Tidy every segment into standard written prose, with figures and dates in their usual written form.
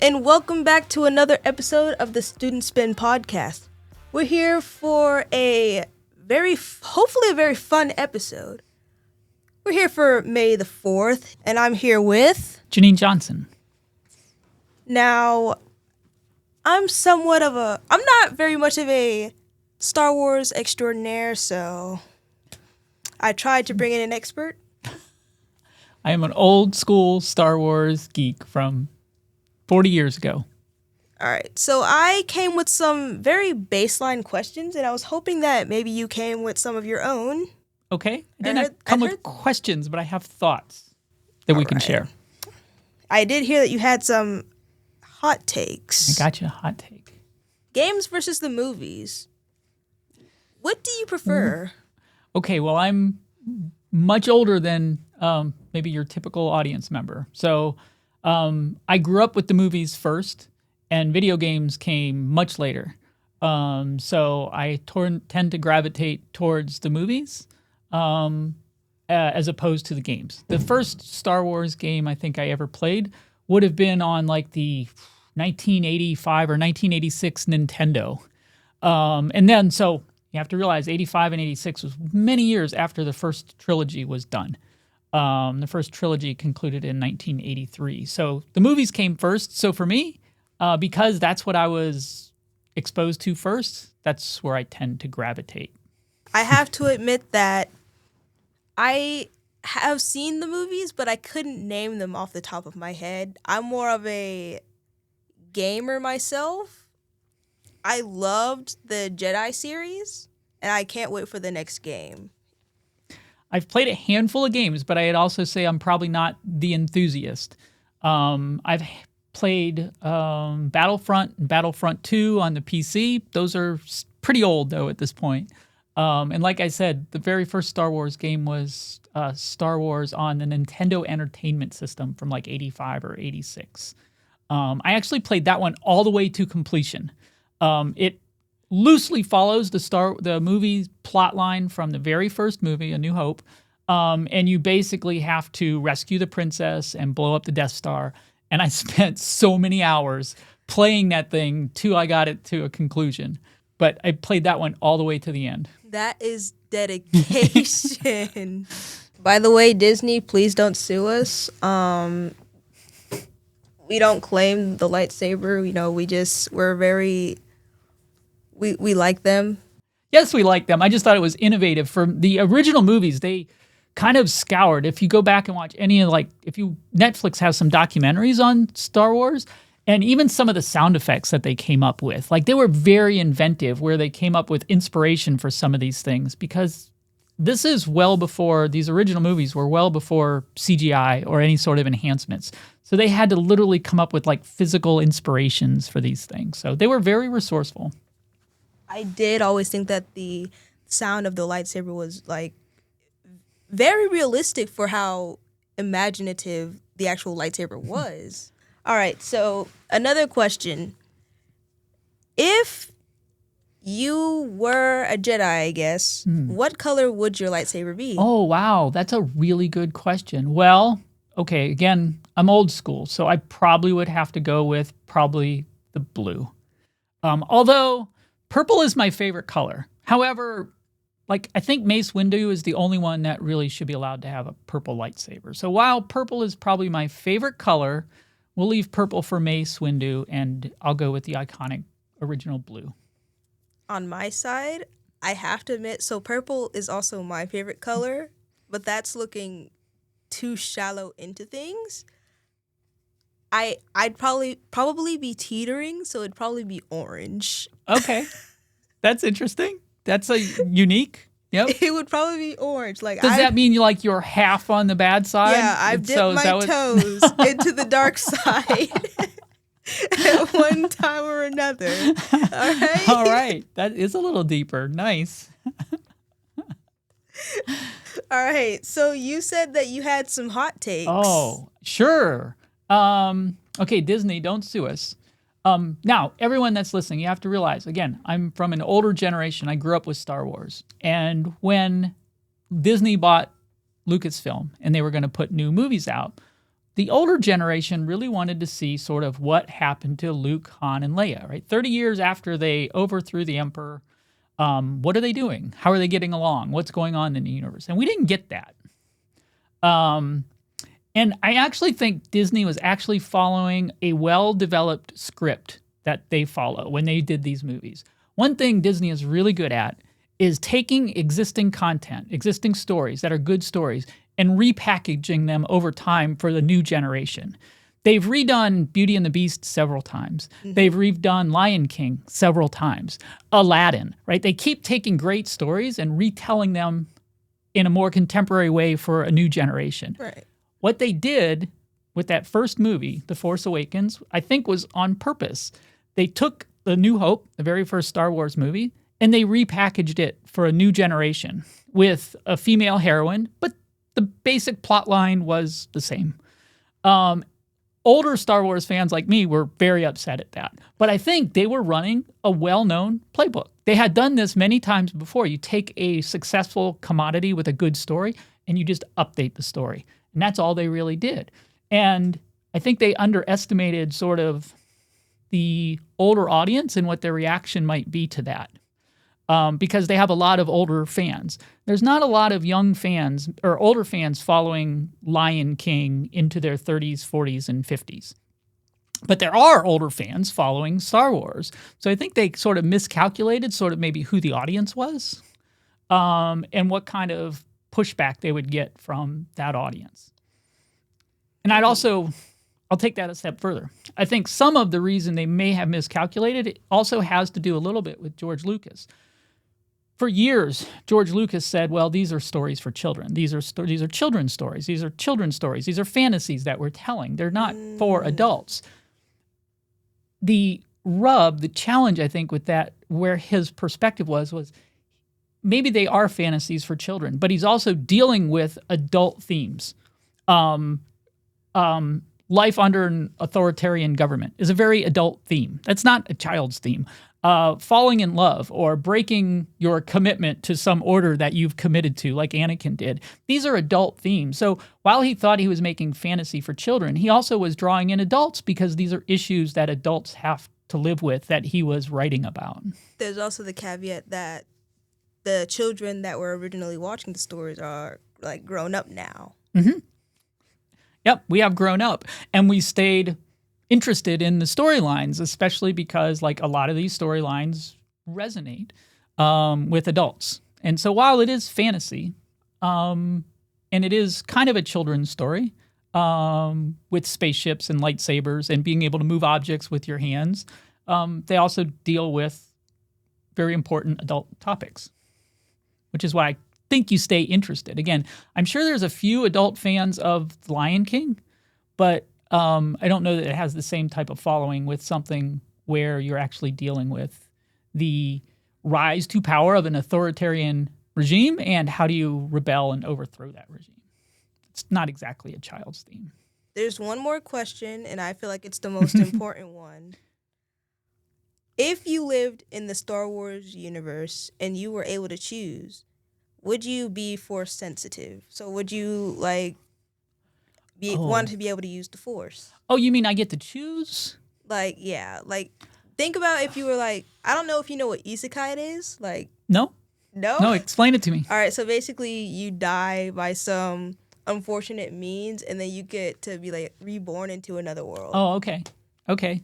and welcome back to another episode of the Student Spin podcast. We're here for hopefully a very fun episode. We're here for May the 4th, and I'm here with... Janine Johnson. Now, I'm not very much of a Star Wars extraordinaire, so I tried to bring in an expert. I am an old school Star Wars geek from 40 years ago. All right, so I came with some very baseline questions, and I was hoping that maybe you came with some of your own. Okay. I didn't come with questions, but I have thoughts that we can share. I did hear that you had some hot takes. I got you a hot take. Games versus the movies. What do you prefer? Okay, well, I'm much older than maybe your typical audience member. So I grew up with the movies first, and video games came much later. So I tend to gravitate towards the movies as opposed to the games. The first Star Wars game I think I ever played would have been on like the 1985 or 1986 Nintendo. And then, so you have to realize 85 and 86 was many years after the first trilogy was done. The first trilogy concluded in 1983. So the movies came first. So for me, because that's what I was exposed to first, that's where I tend to gravitate. I have to admit that I have seen the movies, but I couldn't name them off the top of my head. I'm more of a gamer myself. I loved the Jedi series, and I can't wait for the next game. I've played a handful of games, but I'd also say I'm probably not the enthusiast. I've played Battlefront and Battlefront 2 on the PC. Those are pretty old, though, at this point. And like I said, the very first Star Wars game was Star Wars on the Nintendo Entertainment System from like 85 or 86. I actually played that one all the way to completion. It loosely follows the movie plot line from the very first movie, A New Hope, and you basically have to rescue the princess and blow up the Death Star. And I spent so many hours playing that thing till I got it to a conclusion. But I played that one all the way to the end. That is dedication. By the way, Disney, please don't sue us. We don't claim the lightsaber. You know, we like them. Yes, we like them. I just thought it was innovative. For the original movies, they kind of scoured. If you go back and watch Netflix has some documentaries on Star Wars, and even some of the sound effects that they came up with, like they were very inventive, where they came up with inspiration for some of these things, because this is these original movies were well before CGI or any sort of enhancements. So they had to literally come up with like physical inspirations for these things. So they were very resourceful. I did always think that the sound of the lightsaber was like very realistic for how imaginative the actual lightsaber was. All right, so another question. If you were a Jedi, I guess, what color would your lightsaber be? Oh, wow. That's a really good question. Well, okay, again, I'm old school, so I probably would have to go with probably the blue. Although purple is my favorite color. However, like I think Mace Windu is the only one that really should be allowed to have a purple lightsaber. So while purple is probably my favorite color, we'll leave purple for Mace Windu, and I'll go with the iconic original blue. On my side, I have to admit, so purple is also my favorite color, but that's looking too shallow into things. I'd probably be teetering, so it'd probably be orange. Okay. That's interesting. That's a unique. Yep. It would probably be orange. Like, does that mean you're half on the bad side? Yeah, I've dipped my toes into the dark side at one time or another. All right. All right. That is a little deeper. Nice. All right. So you said that you had some hot takes. Oh, sure. Okay, Disney, don't sue us. Now, everyone that's listening, you have to realize, again, I'm from an older generation. I grew up with Star Wars. And when Disney bought Lucasfilm and they were going to put new movies out, the older generation really wanted to see sort of what happened to Luke, Han, and Leia, right? 30 years after they overthrew the Emperor, what are they doing? How are they getting along? What's going on in the universe? And we didn't get that. And I actually think Disney was actually following a well-developed script that they follow when they did these movies. One thing Disney is really good at is taking existing content, existing stories that are good stories, and repackaging them over time for the new generation. They've redone Beauty and the Beast several times. Mm-hmm. They've redone Lion King several times. Aladdin, right? They keep taking great stories and retelling them in a more contemporary way for a new generation. Right. What they did with that first movie, The Force Awakens, I think was on purpose. They took The New Hope, the very first Star Wars movie, and they repackaged it for a new generation with a female heroine, but the basic plot line was the same. Older Star Wars fans like me were very upset at that. But I think they were running a well-known playbook. They had done this many times before. You take a successful commodity with a good story and you just update the story. And that's all they really did. And I think they underestimated sort of the older audience and what their reaction might be to that. Because they have a lot of older fans. There's not a lot of young fans or older fans following Lion King into their 30s, 40s, and 50s. But there are older fans following Star Wars. So I think they sort of miscalculated sort of maybe who the audience was and what kind of pushback they would get from that audience. And I'll take that a step further. I think some of the reason they may have miscalculated it also has to do a little bit with George Lucas. For years, George Lucas said, well, these are stories for children. These are children's stories. These are children's stories. These are fantasies that we're telling. They're not for adults. The rub, the challenge, I think, with that, where his perspective was maybe they are fantasies for children, but he's also dealing with adult themes. Life under an authoritarian government is a very adult theme. That's not a child's theme. Falling in love or breaking your commitment to some order that you've committed to, like Anakin did. These are adult themes. So while he thought he was making fantasy for children, he also was drawing in adults because these are issues that adults have to live with that he was writing about. There's also the caveat that the children that were originally watching the stories are like grown up now. Mm-hmm. Yep, we have grown up and we stayed interested in the storylines, especially because like a lot of these storylines resonate with adults. And so while it is fantasy, and it is kind of a children's story with spaceships and lightsabers and being able to move objects with your hands, they also deal with very important adult topics, which is why I think you stay interested. Again, I'm sure there's a few adult fans of Lion King, but I don't know that it has the same type of following with something where you're actually dealing with the rise to power of an authoritarian regime and how do you rebel and overthrow that regime. It's not exactly a child's theme. There's one more question, and I feel like it's the most important one. If you lived in the Star Wars universe and you were able to choose, would you be Force sensitive? So would you want to be able to use the Force? Oh, you mean I get to choose? Yeah. Think about if you were I don't know if you know what isekai is. No? No? No, explain it to me. All right, so basically you die by some unfortunate means, and then you get to be reborn into another world. Oh, okay. Okay.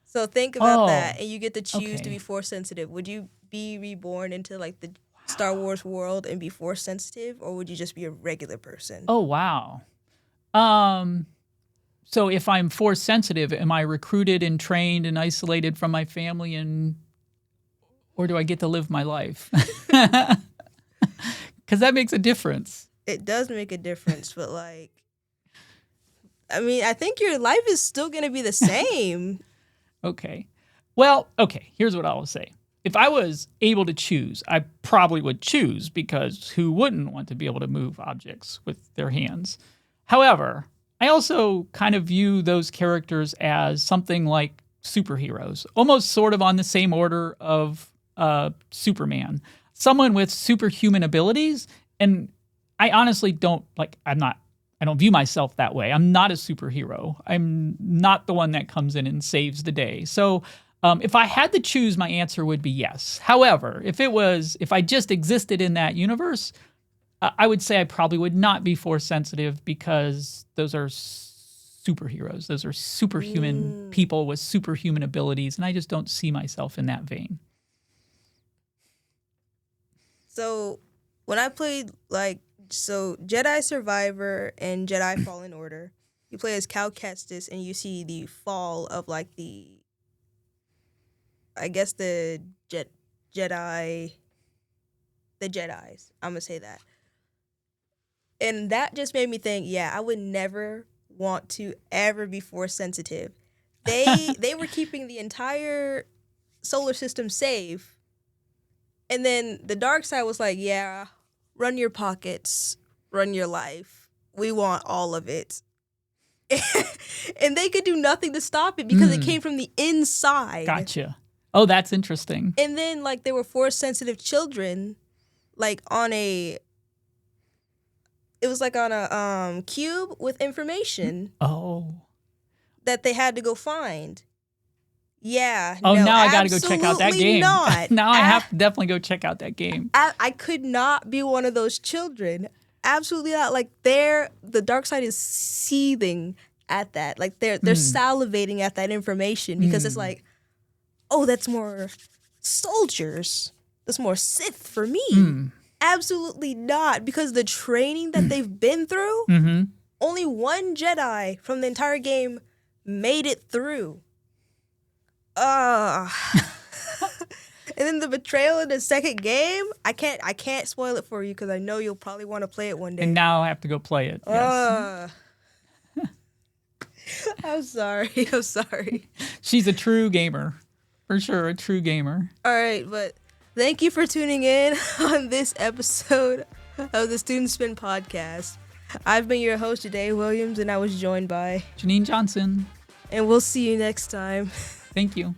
So think about that, and you get to choose to be Force sensitive. Would you be reborn into the Star Wars world and be Force sensitive, or would you just be a regular person? Oh, wow. So if I'm Force sensitive, am I recruited and trained and isolated from my family, or do I get to live my life? Because that makes a difference. It does make a difference, but I think your life is still going to be the same. Okay. Well, okay, here's what I will say. If I was able to choose, I probably would choose, because who wouldn't want to be able to move objects with their hands? However, I also kind of view those characters as something like superheroes, almost sort of on the same order of Superman, someone with superhuman abilities. And I honestly don't I don't view myself that way. I'm not a superhero. I'm not the one that comes in and saves the day. So if I had to choose, my answer would be yes. However, if I just existed in that universe, I would say I probably would not be force sensitive because those are superheroes. Those are superhuman people with superhuman abilities, and I just don't see myself in that vein. So when I played Jedi Survivor and Jedi Fallen Order, you play as Cal Kestis and you see the fall of like the Jedis. I'm gonna say that. And that just made me think, yeah, I would never want to ever be force sensitive. They were keeping the entire solar system safe. And then the dark side was like, yeah, run your pockets, run your life. We want all of it. And they could do nothing to stop it because it came from the inside. Gotcha. Oh, that's interesting. And then like they were force sensitive children, like on a cube with information. Oh. That they had to go find. Yeah. Oh, no, now I got to go check out that game. Not. Now I have to definitely go check out that game. I could not be one of those children. Absolutely not. Like the dark side is seething at that. Like they're salivating at that information because it's like, oh, that's more soldiers. That's more Sith for me. Absolutely not, because the training that they've been through, only one Jedi from the entire game made it through. And then the betrayal in the second game, I can't spoil it for you because I know you'll probably want to play it one day. And now I have to go play it. Yes. I'm sorry. She's a true gamer. For sure, a true gamer. All right, but thank you for tuning in on this episode of the Student Spin Podcast. I've been your host, Jhudge Williams, and I was joined by Janine Johnson. And we'll see you next time. Thank you.